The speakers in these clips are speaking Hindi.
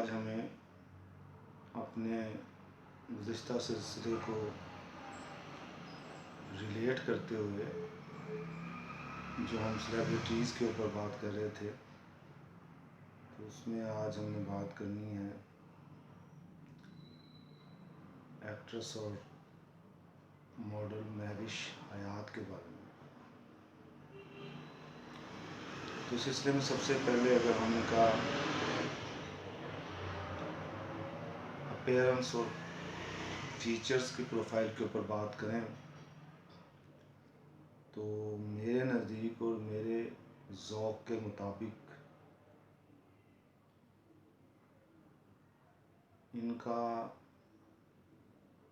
आज हमें अपने गुज़िश्ता सिलसिले को रिलेट करते हुए जो हम सेलिब्रिटीज़ के ऊपर बात कर रहे थे, तो उसमें आज हमने बात करनी है एक्ट्रेस और मॉडल महविश हयात के बारे में। तो इस सिलसिले में सबसे पहले अगर हम इनका अपीयरेंस और फीचर्स की प्रोफाइल के ऊपर बात करें तो मेरे नज़दीक और मेरे ज़ौक़ के मुताबिक इनका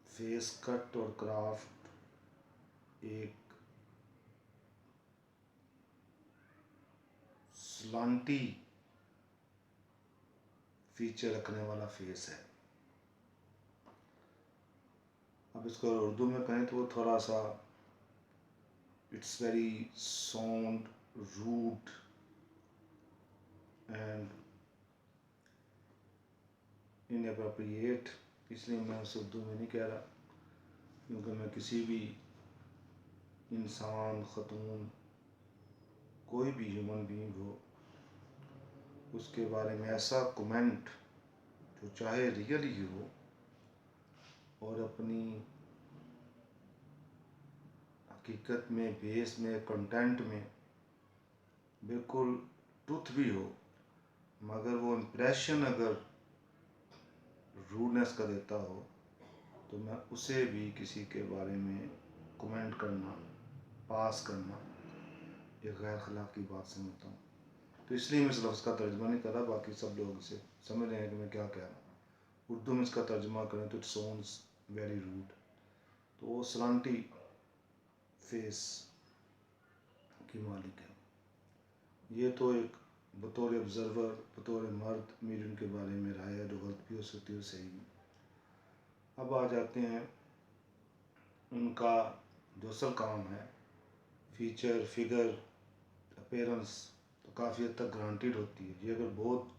फेस कट और क्राफ्ट एक स्लांटी फीचर रखने वाला फेस है। अब इसको उर्दू में कहें तो वो थोड़ा सा it's very sound rude and inappropriate, इसलिए मैं उसे उर्दू में नहीं कह रहा, क्योंकि मैं किसी भी इंसान, ख़तून, कोई भी ह्यूमन बीइंग हो, उसके बारे में ऐसा कमेंट जो चाहे रियल ही हो और अपनी हकीकत में, बेस में, कंटेंट में बिल्कुल ट्रुथ भी हो, मगर वो इम्प्रेशन अगर रूडनेस का देता हो तो मैं उसे भी किसी के बारे में कमेंट करना, पास करना एक गैर अखलाकी बात समझता हूँ। तो इसलिए मैं इस लफ्ज़ का तर्जुमा नहीं कर रहा, बाकी सब लोग इसे समझ रहे हैं कि मैं क्या कह रहा हूँ। उर्दू में इसका तर्जुमा करें तो इट साउंड्स वेरी रूड। तो वो सलांटी फेस की मालिक है। ये तो एक बतौर ऑब्ज़र्वर, बतौर मर्द मेरी उनके बारे में राय है, जो गलत भी हो सकती है और सही भी। अब आ जाते हैं उनका जो असल काम है, फीचर, फिगर, अपीयरेंस, तो काफ़ी हद तक ग्रांटेड होती है। ये अगर बहुत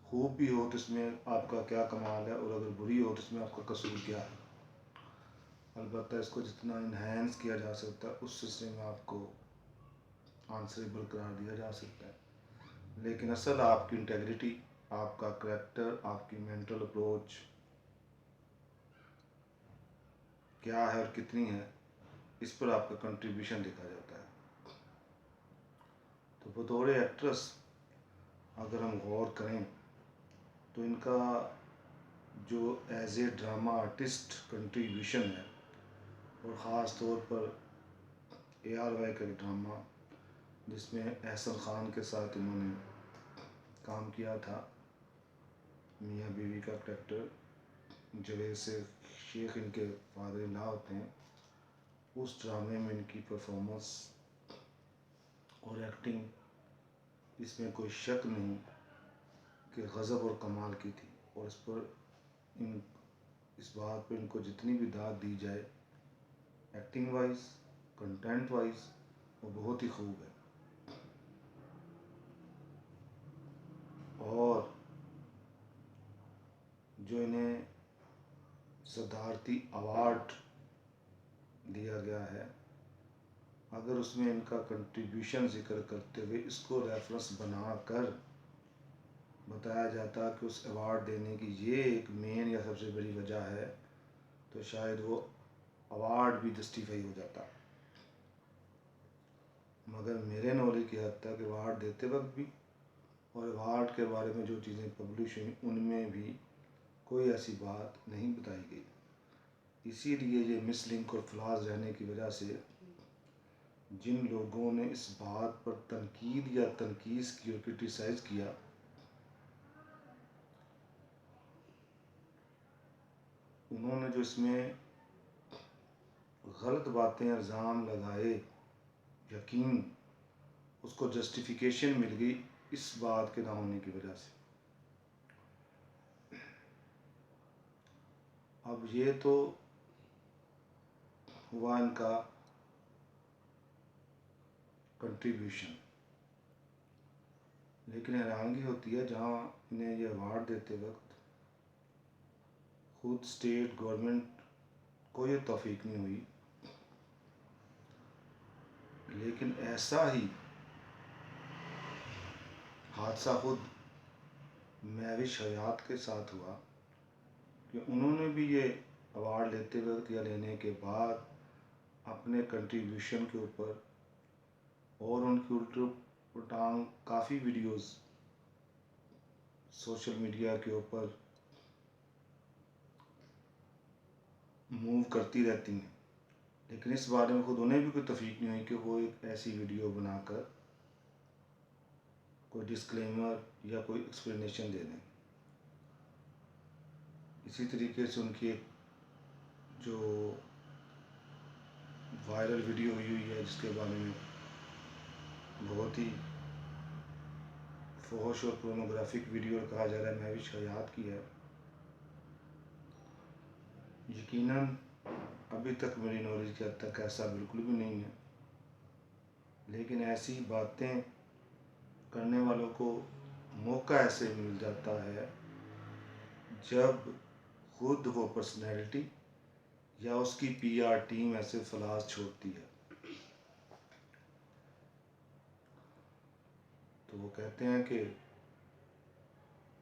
खूब भी हो तो इसमें आपका क्या कमाल है, और अगर बुरी हो तो इसमें आपका कसूर क्या है। अलबत्ता इसको जितना इन्हेंस किया जा सकता है उस सिलसिले में आपको आंसरेबल करार दिया जा सकता है, लेकिन असल आपकी इंटेग्रिटी, आपका करैक्टर, आपकी मेंटल अप्रोच क्या है और कितनी है, इस पर आपका कंट्रीब्यूशन देखा जाता है। तो बतौर एक्ट्रेस अगर हम गौर करें तो इनका जो as a drama artist contribution है, और ख़ास तौर पर ARY का ड्रामा जिसमें एहसन ख़ान के साथ इन्होंने काम किया था, मियाँ बीवी का करैक्टर, जवेद से शेख इनके फादर इन लॉ होते हैं, उस ड्रामे में इनकी परफॉर्मेंस और एक्टिंग, इसमें कोई शक नहीं कि गज़ब और कमाल की थी। और इस बात पर इनको जितनी भी दाद दी जाए, एक्टिंग वाइज, कंटेंट वाइज, वो बहुत ही खूब है। और जो इन्हें सदारती अवार्ड दिया गया है, अगर उसमें इनका कंट्रीब्यूशन जिक्र करते हुए इसको रेफरेंस बनाकर बताया जाता कि उस अवार्ड देने की ये एक मेन या सबसे बड़ी वजह है, तो शायद वो अवार्ड भी जस्टिफाई हो जाता। मगर मेरे नॉलेज की हद तक अवार्ड देते वक्त भी और अवार्ड के बारे में जो चीज़ें पब्लिश हुई उनमें भी कोई ऐसी बात नहीं बताई गई। इसीलिए ये मिसलिंक और फ्लॉज रहने की वजह से जिन लोगों ने इस बात पर तनकीद या तनकीस की और क्रिटिसाइज़ किया, उन्होंने जो इसमें गलत बातें, इल्ज़ाम लगाए, यकीन उसको जस्टिफिकेशन मिल गई इस बात के ना होने की वजह से। अब ये तो हुआ इनका कंट्रीब्यूशन, लेकिन हैरानगी होती है जहाँ इन्हें ये अवार्ड देते वक्त खुद स्टेट गवर्नमेंट को ये तौफीक नहीं हुई, लेकिन ऐसा ही हादसा खुद महविश हयात के साथ हुआ कि उन्होंने भी ये अवार्ड लेते वक्त या लेने के बाद अपने कंट्रीब्यूशन के ऊपर और उनकी उल्टांग काफ़ी वीडियोस सोशल मीडिया के ऊपर मूव करती रहती हैं, लेकिन इस बारे में खुद उन्हें भी कोई तौफीक नहीं हुई कि वो एक ऐसी वीडियो बनाकर कोई डिस्क्लेमर या कोई एक्सप्लेनेशन दे दें। इसी तरीके से उनकी एक जो वायरल वीडियो हुई है जिसके बारे में बहुत ही फहश और पोर्नोग्राफिक वीडियो कहा जा रहा है, महविश हयात की है। यकीनन अभी तक मेरी नॉलेज के हद तक ऐसा बिल्कुल भी नहीं है, लेकिन ऐसी बातें करने वालों को मौका ऐसे मिल जाता है जब खुद वो पर्सनैलिटी या उसकी पीआर टीम ऐसे फलास छोड़ती है। तो वो कहते हैं कि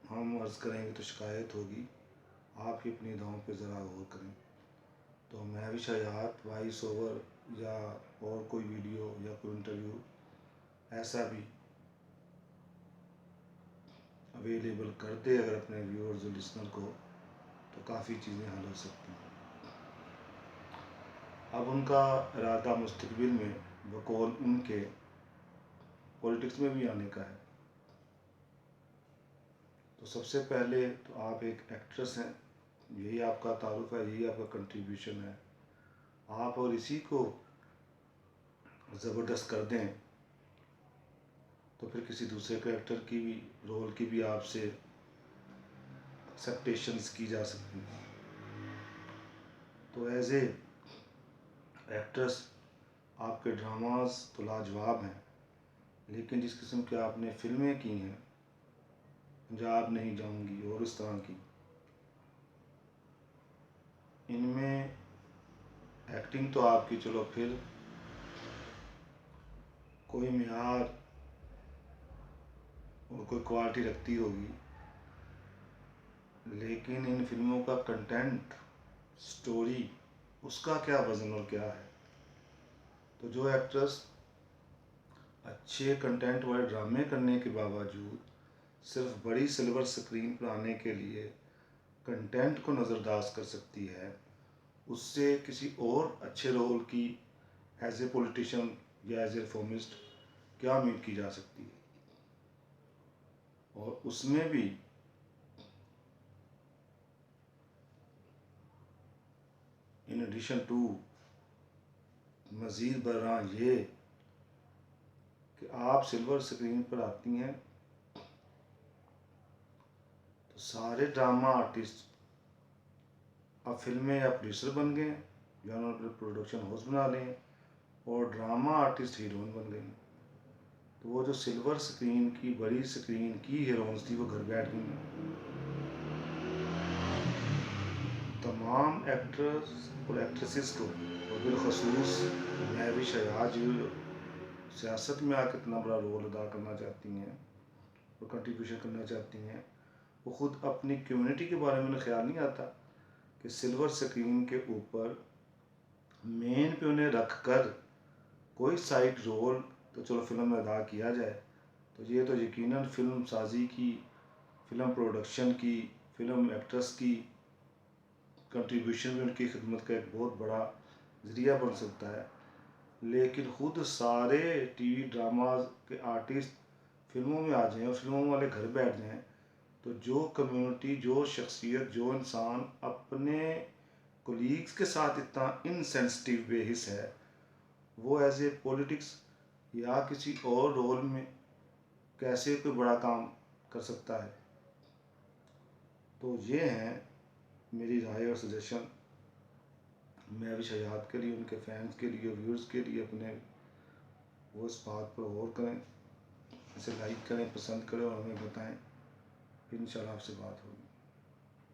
हम अर्ज़ करेंगे तो शिकायत होगी, आप ही अपनी दांव पे ज़रा गौर करें। तो महविश हयात वॉइस ओवर या और कोई वीडियो या कोई इंटरव्यू ऐसा भी अवेलेबल कर दे अगर अपने व्यूअर्स और लिसनर को, तो काफ़ी चीज़ें हल हो सकती हैं। अब उनका इरादा मुस्तकबिल में बकौल उनके पॉलिटिक्स में भी आने का है। तो सबसे पहले तो आप एक एक्ट्रेस हैं, यही आपका तारुफ है, यही आपका कंट्रीब्यूशन है। आप और इसी को ज़बरदस्त कर दें तो फिर किसी दूसरे कैरेक्टर की भी रोल की भी आपसे एक्सेप्टेशंस की जा सकती हैं। तो एज ए एक्ट्रेस आपके ड्रामास तो लाजवाब हैं, लेकिन जिस किस्म के आपने फिल्में की हैं, पंजाब नहीं जाऊंगी और इस तरह की, इनमें एक्टिंग तो आपकी चलो फिर कोई मेयार और कोई क्वालिटी रखती होगी, लेकिन इन फिल्मों का कंटेंट, स्टोरी, उसका क्या वज़न और क्या है। तो जो एक्ट्रेस अच्छे कंटेंट वाले ड्रामे करने के बावजूद सिर्फ बड़ी सिल्वर स्क्रीन पर आने के लिए कंटेंट को नज़रअंदाज कर सकती है, उससे किसी और अच्छे रोल की एज ए पॉलिटिशियन या एज ए रिफॉर्मिस्ट क्या उम्मीद की जा सकती है। और उसमें भी इन एडिशन टू मज़ीद बरआं ये कि आप सिल्वर स्क्रीन पर आती हैं तो सारे ड्रामा आर्टिस्ट अब फिल्में या प्रोड्यूसर बन गए या उन्होंने प्रोडक्शन हाउस बना लें और ड्रामा आर्टिस्ट हीरोइन बन गई। तो वो जो सिल्वर स्क्रीन की, बड़ी स्क्रीन की हीरोइंस थी, वो घर बैठ गई। तमाम एक्टर्स और एक्ट्रेसेस को और बिलखसूस महविश हयात जो सियासत में आकर इतना बड़ा रोल अदा करना चाहती हैं और कंट्रीब्यूशन करना चाहती हैं, वो ख़ुद अपनी कम्युनिटी के बारे में ख्याल नहीं आता कि सिल्वर स्क्रीन के ऊपर मेन पे उन्हें रख कर कोई साइड रोल तो चलो फिल्म में अदा किया जाए। तो ये तो यकीनन फिल्म साजी की, फिल्म प्रोडक्शन की, फिल्म एक्ट्रेस की कंट्रीब्यूशन में उनकी खिदमत का एक बहुत बड़ा ज़रिया बन सकता है। लेकिन ख़ुद सारे टीवी ड्रामा के आर्टिस्ट फिल्मों में आ जाएं और फिल्मों वाले घर बैठ जाएं, तो जो कम्युनिटी, जो शख्सियत, जो इंसान अपने कोलीग्स के साथ इतना इनसेंसिटिव बेहिस है, वो एज ए पॉलिटिक्स या किसी और रोल में कैसे कोई बड़ा काम कर सकता है। तो ये हैं मेरी राय और सजेशन महविश हयात के लिए, उनके फैंस के लिए, व्यूअर्स के लिए। अपने वो इस बात पर गौर करें इसे लाइक करें, पसंद करें और हमें बताएं। फिर इंशाल्लाह आपसे बात होगी।